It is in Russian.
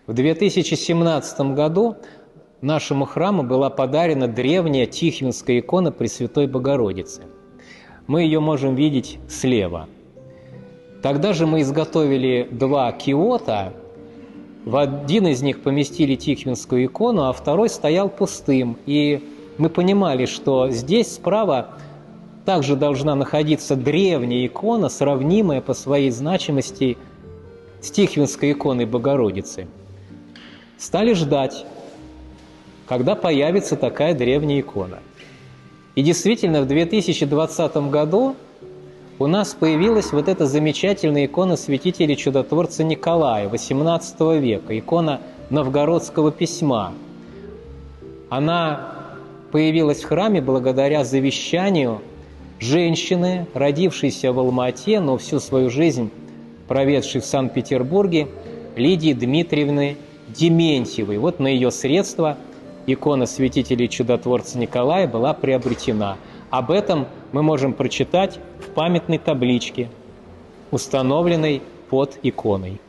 В 2017 году нашему храму была подарена древняя Тихвинская икона Пресвятой Богородицы. Мы ее можем видеть слева. Тогда же мы изготовили два киота. В один из них поместили Тихвинскую икону, а второй стоял пустым. И мы понимали, что здесь справа также должна находиться древняя икона, сравнимая по своей значимости с Тихвинской иконой Богородицы. Стали ждать, когда появится такая древняя икона. И действительно, в 2020 году у нас появилась вот эта замечательная икона святителя чудотворца Николая XVIII века, икона Новгородского письма. Она появилась в храме благодаря завещанию женщины, родившейся в Алма-Ате, но всю свою жизнь проведшей в Санкт-Петербурге, Лидии Дмитриевны Дементьевой. Вот на ее средства икона святителя чудотворца Николая была приобретена. Об этом мы можем прочитать в памятной табличке, установленной под иконой.